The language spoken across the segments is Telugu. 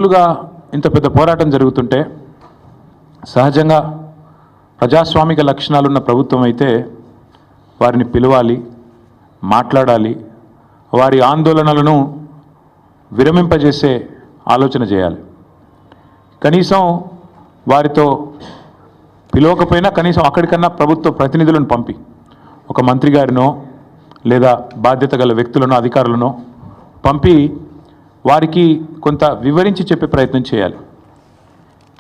ఇంత పెద్ద పోరాటం జరుగుతుంటే సహజంగా ప్రజాస్వామిక లక్షణాలున్న ప్రభుత్వం అయితే వారిని పిలవాలి, మాట్లాడాలి, వారి ఆందోళనలను విరమింపజేసే ఆలోచన చేయాలి. కనీసం వారితో పిలవకపోయినా కనీసం అక్కడికన్నా ప్రభుత్వ ప్రతినిధులను పంపి ఒక మంత్రి గారినో లేదా బాధ్యత గల వ్యక్తులను అధికారులను పంపి వారికి కొంత వివరించి చెప్పే ప్రయత్నం చేయాలి.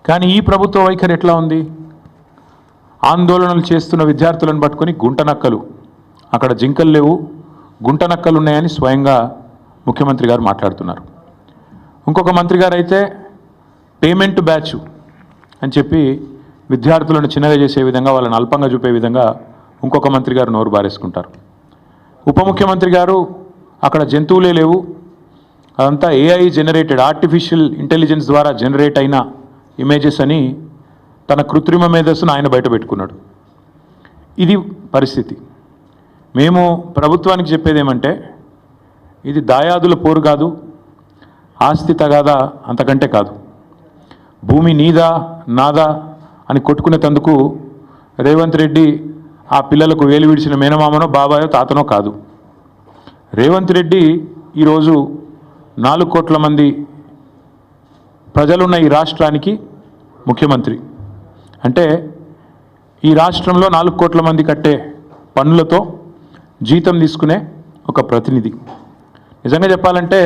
కానీ ఈ ప్రభుత్వ వైఖరి ఎట్లా ఉంది? ఆందోళనలు చేస్తున్న విద్యార్థులను పట్టుకొని గుంటనక్కలు, అక్కడ జింకలు లేవు, గుంటనక్కలు ఉన్నాయని స్వయంగా ముఖ్యమంత్రి గారు మాట్లాడుతున్నారు. ఇంకొక మంత్రి గారు అయితే పేమెంట్ బ్యాచ్ అని చెప్పి విద్యార్థులను చిన్నగా చేసే విధంగా, వాళ్ళని అల్పంగా చూపే విధంగా ఇంకొక మంత్రి గారు నోరు బారేసుకుంటారు. ఉప ముఖ్యమంత్రి గారు అక్కడ జంతువులే లేవు, అదంతా ఏఐ జనరేటెడ్, ఆర్టిఫిషియల్ ఇంటెలిజెన్స్ ద్వారా జనరేట్ అయిన ఇమేజెస్ అని తన కృత్రిమ మేధస్సును ఆయన బయట పెట్టుకున్నాడు. ఇది పరిస్థితి. మేము ప్రభుత్వానికి చెప్పేది ఏమంటే, ఇది దాయాదుల పోరు కాదు, ఆస్తి తగాదా అంతకంటే కాదు. భూమి నీదా నాదా అని కొట్టుకునేందుకు రేవంత్ రెడ్డి ఆ పిల్లలకు వేలు విడిచిన మేనమామనో బాబాయో తాతనో కాదు. రేవంత్ రెడ్డి ఈరోజు 4 కోట్ల మంది ప్రజలున్న ఈ రాష్ట్రానికి ముఖ్యమంత్రి. అంటే ఈ రాష్ట్రంలో 4 కోట్ల మంది కట్టే పన్నులతో జీతం తీసుకునే ఒక ప్రతినిధి. నిజంగా చెప్పాలంటే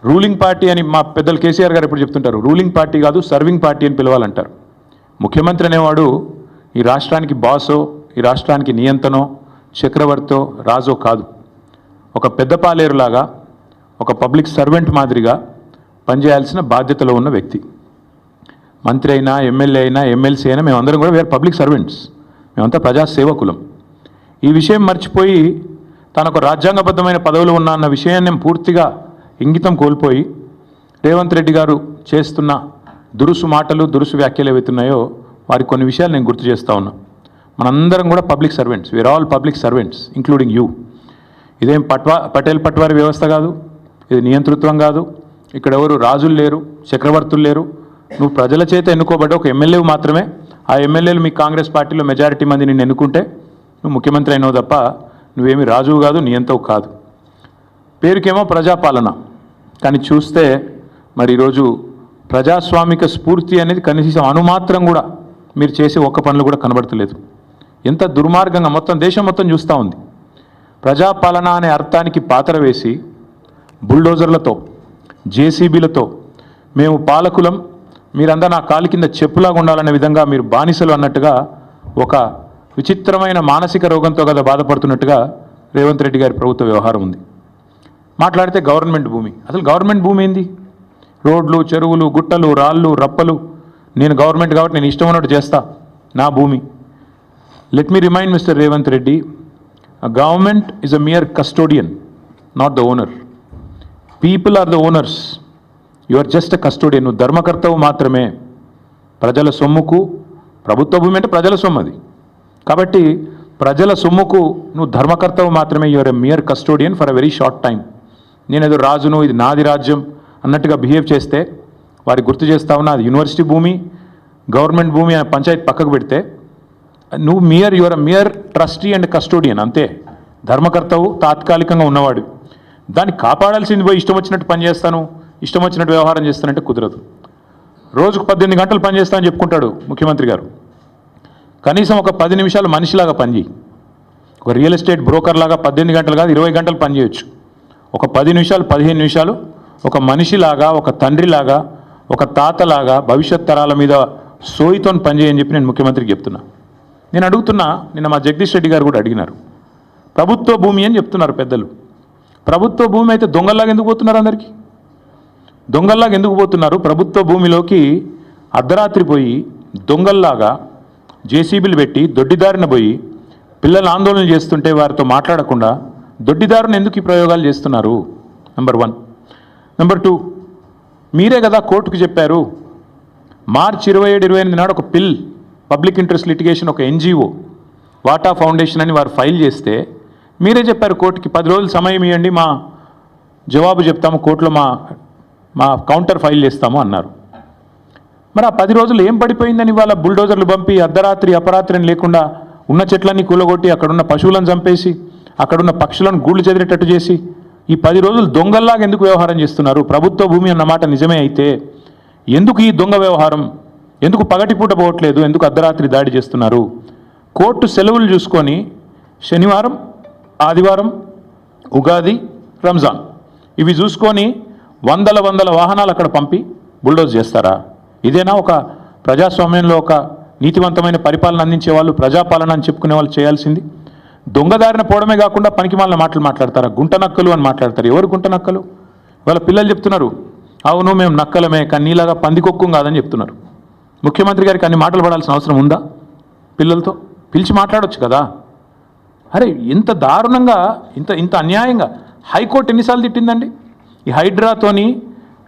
రూలింగ్ పార్టీ అని మా పెద్దలు కేసీఆర్ గారు ఎప్పుడు చెప్తుంటారు, రూలింగ్ పార్టీ కాదు సర్వింగ్ పార్టీ అని పిలవాలంటారు. ముఖ్యమంత్రి అనేవాడు ఈ రాష్ట్రానికి బాసో, ఈ రాష్ట్రానికి నియంతనో, చక్రవర్తో, రాజో కాదు. ఒక పెద్ద పాలేరులాగా, ఒక పబ్లిక్ సర్వెంట్ మాదిరిగా పనిచేయాల్సిన బాధ్యతలో ఉన్న వ్యక్తి. మంత్రి అయినా, ఎమ్మెల్యే అయినా, ఎమ్మెల్సీ అయినా మేమందరం కూడా వేరే పబ్లిక్ సర్వెంట్స్, మేమంతా ప్రజాసేవకులం. ఈ విషయం మర్చిపోయి తనకు రాజ్యాంగబద్ధమైన పదవులు ఉన్నా అన్న విషయాన్ని పూర్తిగా ఇంగితం కోల్పోయి రేవంత్ రెడ్డి గారు చేస్తున్న దురుసు మాటలు, దురుసు వ్యాఖ్యలు ఏవైతున్నాయో వారికి కొన్ని విషయాలు నేను గుర్తు చేస్తూ ఉన్నా. మనందరం కూడా public servants, we are all public servants including you. ఇదేం పటేల్ పట్వారి వ్యవస్థ కాదు, ఇది నియంతృత్వం కాదు. ఇక్కడ ఎవరు రాజులు లేరు, చక్రవర్తులు లేరు. నువ్వు ప్రజల చేత ఎన్నుకోబడ్డ ఒక ఎమ్మెల్యే మాత్రమే. ఆ ఎమ్మెల్యేలు మీ కాంగ్రెస్ పార్టీలో మెజారిటీ మంది నిన్ను ఎన్నుకుంటే నువ్వు ముఖ్యమంత్రి అయినావు తప్ప నువ్వేమి రాజువు కాదు, నియంతవు కాదు. పేరుకేమో ప్రజాపాలన, కానీ చూస్తే మరి ఈరోజు ప్రజాస్వామిక స్ఫూర్తి అనేది కనీసం అణుమాత్రం కూడా మీరు చేసే ఒక్క పనులు కూడా కనబడతలేదు. ఎంత దుర్మార్గంగా మొత్తం దేశం మొత్తం చూస్తూ ఉంది. ప్రజాపాలన అనే అర్థానికి పాత్ర వేసి బుల్డోజర్లతో, జేసీబీలతో మేము పాలకులం, మీరంతా నా కాలి కింద చెప్పులాగా ఉండాలనే విధంగా మీరు బానిసలు అన్నట్టుగా ఒక విచిత్రమైన మానసిక రోగంతో కదా బాధపడుతున్నట్టుగా రేవంత్ రెడ్డి గారి ప్రభుత్వ వ్యవహారం ఉంది. మాట్లాడితే గవర్నమెంట్ భూమి, అసలు గవర్నమెంట్ భూమి ఏంది? రోడ్లు, చెరువులు, గుట్టలు, రాళ్ళు, రప్పలు, నేను గవర్నమెంట్ కాబట్టి నేను ఇష్టం ఉన్నట్టు చేస్తా, నా భూమి. Let me remind mister Revanth Reddy, a government is a mere custodian, not the owner. People are the owners. You are just a custodian. నువ్వు ధర్మకర్తవు మాత్రమే. ప్రజల సొమ్ముకు, ప్రభుత్వ భూమి అంటే ప్రజల సొమ్ము అది కాబట్టి ప్రజల సొమ్ముకు నువ్వు ధర్మకర్తవు మాత్రమే. You are a mere custodian for a very short time. నేనేదో రాజును, ఇది నాది రాజ్యం అన్నట్టుగా బిహేవ్ చేస్తే వారికి గుర్తు చేస్తా ఉన్నా, అది యూనివర్సిటీ భూమి, గవర్నమెంట్ భూమి అనే పంచాయతీ పక్కకు పెడితే నువ్వు your mere trustee and custodian, అంతే. ధర్మకర్తవు తాత్కాలికంగా ఉన్నవాడు. దాన్ని కాపాడాల్సింది పోయి ఇష్టం వచ్చినట్టు పనిచేస్తాను, ఇష్టం వచ్చినట్టు వ్యవహారం చేస్తానంటే కుదరదు. రోజుకు 18 గంటలు పనిచేస్తా అని చెప్పుకుంటాడు ముఖ్యమంత్రి గారు. కనీసం ఒక 10 నిమిషాలు మనిషిలాగా పనిచేయి. ఒక రియల్ ఎస్టేట్ బ్రోకర్ లాగా 18 గంటలు కాదు 20 గంటలు పనిచేయచ్చు. ఒక 10 నిమిషాలు 15 నిమిషాలు ఒక మనిషిలాగా, ఒక తండ్రిలాగా, ఒక తాతలాగా భవిష్యత్ తరాల మీద సోయితో పనిచేయని చెప్పి నేను ముఖ్యమంత్రికి చెప్తున్నా. నేను అడుగుతున్నా, నిన్న మా జగదీష్ రెడ్డి గారు కూడా అడిగినారు, ప్రభుత్వ భూమి అని చెప్తున్నారు పెద్దలు. ప్రభుత్వ భూమి అయితే దొంగల్లాగా ఎందుకు పోతున్నారు? అందరికీ దొంగల్లాగా ఎందుకు పోతున్నారు? ప్రభుత్వ భూమిలోకి అర్ధరాత్రి పోయి దొంగల్లాగా జేసీబీలు పెట్టి దొడ్డిదారిన పోయి పిల్లలు ఆందోళన చేస్తుంటే వారితో మాట్లాడకుండా దొడ్డిదారుని ఎందుకు ఈ ప్రయోగాలు చేస్తున్నారు? నెంబర్ 1. నెంబర్ 2, మీరే కదా కోర్టుకు చెప్పారు, మార్చి 27-28 నాడు ఒక పబ్లిక్ ఇంట్రెస్ట్ లిటిగేషన్, ఒక ఎన్జిఓ వాటా ఫౌండేషన్ అని వారు ఫైల్ చేస్తే మీరే చెప్పారు కోర్టుకి 10 రోజులు సమయం ఇవ్వండి, మా జవాబు చెప్తాము, కోర్టులో మా మా కౌంటర్ ఫైల్ చేస్తాము అన్నారు. మరి ఆ 10 రోజులు ఏం పడిపోయిందని ఇవాళ బుల్డోజర్లు పంపి అర్ధరాత్రి అపరాత్రి అని లేకుండా ఉన్న చెట్లన్నీ కూలగొట్టి అక్కడున్న పశువులను చంపేసి అక్కడున్న పక్షులను గూళ్ళు చెదిరేటట్టు చేసి ఈ 10 రోజులు దొంగల్లాగా ఎందుకు వ్యవహారం చేస్తున్నారు? ప్రభుత్వ భూమి అన్నమాట నిజమే అయితే ఎందుకు ఈ దొంగ వ్యవహారం? ఎందుకు పగటిపూట పోవట్లేదు? ఎందుకు అర్ధరాత్రి దాడి చేస్తున్నారు? కోర్టు సెలవులు చూసుకొని శనివారం, ఆదివారం, ఉగాది, రంజాన్ ఇవి చూసుకొని వందల వాహనాలు అక్కడ పంపి బుల్డోజ్ చేస్తారా? ఇదేనా ఒక ప్రజాస్వామ్యంలో ఒక నీతివంతమైన పరిపాలన అందించే వాళ్ళు, ప్రజాపాలన అని చెప్పుకునే వాళ్ళు చేయాల్సింది? దొంగదారిన పోవడమే కాకుండా పనికిమాలిన మాటలు మాట్లాడతారా? గుంట నక్కలు అని మాట్లాడతారు. ఎవరు గుంట నక్కలు? వాళ్ళ పిల్లలు చెప్తున్నారు, అవును మేము నక్కలమే కానీ నీలాగా పందికొక్కు కాదని చెప్తున్నారు. ముఖ్యమంత్రి గారికి అన్ని మాటలు పడాల్సిన అవసరం ఉందా? పిల్లలతో పిలిచి మాట్లాడొచ్చు కదా. అరే ఇంత దారుణంగా, ఇంత అన్యాయంగా హైకోర్టు ఎన్నిసార్లు తిట్టిందండి? ఈ హైడ్రాతోని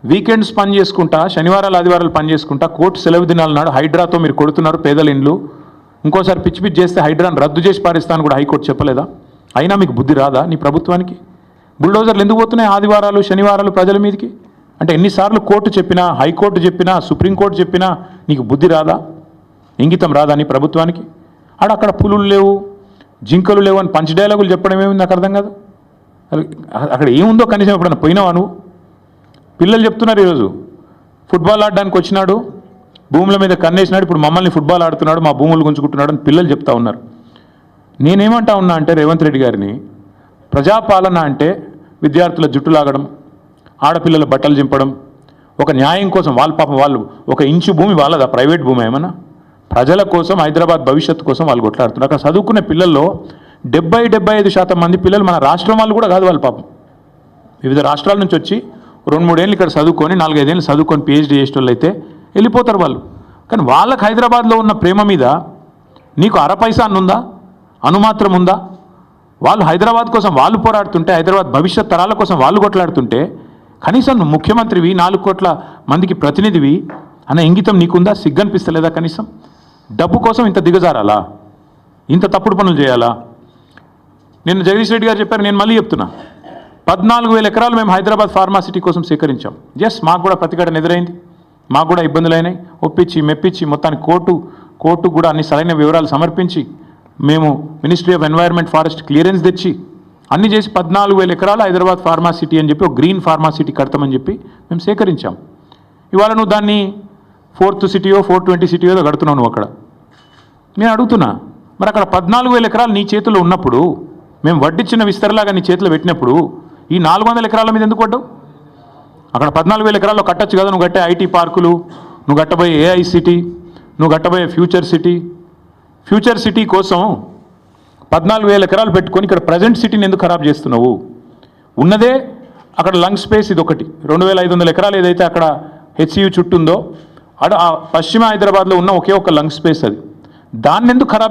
వీకెండ్స్ పని చేసుకుంటా, శనివారాలు ఆదివారాలు పని చేసుకుంటా, కోర్టు సెలవు దినాల నాడు హైడ్రాతో మీరు కొడుతున్నారు పేదల ఇండ్లు, ఇంకోసారి పిచ్చి చేస్తే హైడ్రాను రద్దు చేసి పారిస్తాను కూడా హైకోర్టు చెప్పలేదా? అయినా మీకు బుద్ధి రాదా నీ ప్రభుత్వానికి? బుల్డోజర్లు ఎందుకు పోతున్నాయి ఆదివారాలు శనివారాలు ప్రజల మీదకి? అంటే ఎన్నిసార్లు కోర్టు చెప్పినా, హైకోర్టు చెప్పినా, సుప్రీంకోర్టు చెప్పినా నీకు బుద్ధి రాదా? ఇంగితం రాదా నీ ప్రభుత్వానికి? అక్కడ పులులు లేవు, జింకలు లేవు అని పంచ్ డైలాగులు చెప్పడం ఏముంది నాకు అర్థం కాదు. అక్కడ ఏముందో కనీసం ఎప్పుడన్నా పోయినావా నువ్వు? పిల్లలు చెప్తున్నారు ఈరోజు ఫుట్బాల్ ఆడడానికి వచ్చినాడు, భూముల మీద కన్నేసినాడు, ఇప్పుడు మమ్మల్ని ఫుట్బాల్ ఆడుతున్నాడు, మా భూములు గుంజుకుంటున్నాడు అని పిల్లలు చెప్తా ఉన్నారు. నేనేమంటా ఉన్నా అంటే రేవంత్ రెడ్డి గారిని, ప్రజాపాలన అంటే విద్యార్థుల జుట్టు లాగడం, ఆడపిల్లల బట్టలు చింపడం, ఒక న్యాయం కోసం వాళ్ళ పాపం వాళ్ళు ఒక ఇంచు భూమి వాళ్ళదా? ప్రైవేట్ భూమి ఏమన్నా? ప్రజల కోసం, హైదరాబాద్ భవిష్యత్తు కోసం వాళ్ళు కొట్లాడుతున్నారు. అక్కడ చదువుకునే పిల్లల్లో 70-75% మంది పిల్లలు మన రాష్ట్రం వాళ్ళు కూడా కాదు. వాళ్ళు పాపం వివిధ రాష్ట్రాల నుంచి వచ్చి 2-3 ఏళ్ళు ఇక్కడ చదువుకొని 4-5 ఏళ్ళు చదువుకొని PhD చేసేటోళ్ళు అయితే వెళ్ళిపోతారు వాళ్ళు. కానీ వాళ్ళకి హైదరాబాద్లో ఉన్న ప్రేమ మీద నీకు అరపైసా అన్నుందా? అనుమాత్రం ఉందా? వాళ్ళు హైదరాబాద్ కోసం వాళ్ళు పోరాడుతుంటే, హైదరాబాద్ భవిష్యత్ తరాల కోసం వాళ్ళు కొట్లాడుతుంటే కనీసం నువ్వు ముఖ్యమంత్రివి, 4 కోట్ల మందికి ప్రతినిధివి అన్న ఇంగితం నీకుందా? సిగ్గనిపిస్తలేదా? కనీసం డబ్బు కోసం ఇంత దిగజారాలా? ఇంత తప్పుడు పనులు చేయాలా? నిన్న జగదీష్ రెడ్డి గారు చెప్పారు, నేను మళ్ళీ చెప్తున్నా, 14,000 ఎకరాలు మేము హైదరాబాద్ ఫార్మాసిటీ కోసం సేకరించాం. ఎస్, మాకు కూడా ప్రతిఘటన ఎదురైంది, మాకు కూడా ఇబ్బందులు అయినాయి. ఒప్పించి మెప్పించి మొత్తానికి కోర్టు కూడా అన్ని సరైన వివరాలు సమర్పించి మేము ministry of environment forest clearance తెచ్చి అన్ని చేసి 14,000 ఎకరాలు హైదరాబాద్ ఫార్మాసిటీ అని చెప్పి ఒక గ్రీన్ ఫార్మాసిటీ కడతామని చెప్పి మేము సేకరించాం. ఇవాళ నువ్వు దాన్ని 4th సిటీయో 420 సిటీయో కడుతున్నావు నువ్వు. అక్కడ నేను అడుగుతున్నా, మరి అక్కడ 14,000 ఎకరాలు నీ చేతిలో ఉన్నప్పుడు, మేము వడ్డిచ్చిన విస్తరలాగా నీ చేతిలో పెట్టినప్పుడు ఈ 400 ఎకరాల మీద ఎందుకు పడ్డావు? అక్కడ 14,000 ఎకరాల్లో కట్టచ్చు కదా. నువ్వు కట్టే ఐటీ పార్కులు, నువ్వు కట్టబోయే AI సిటీ, నువ్వు కట్టబోయే ఫ్యూచర్ సిటీ కోసం 14,000 ఎకరాలు పెట్టుకొని ఇక్కడ ప్రజెంట్ సిటీని ఎందుకు ఖరాబ్ చేస్తున్నావు? ఉన్నదే అక్కడ లంగ్ స్పేస్ ఇది ఒకటి, 2,500 ఎకరాలు ఏదైతే అక్కడ HCU చుట్టూ ఉందో, పశ్చిమ హైదరాబాద్లో ఉన్న ఒకే ఒక లంగ్ స్పేస్ అది. దాన్ని ఎందుకు ఖరాబ్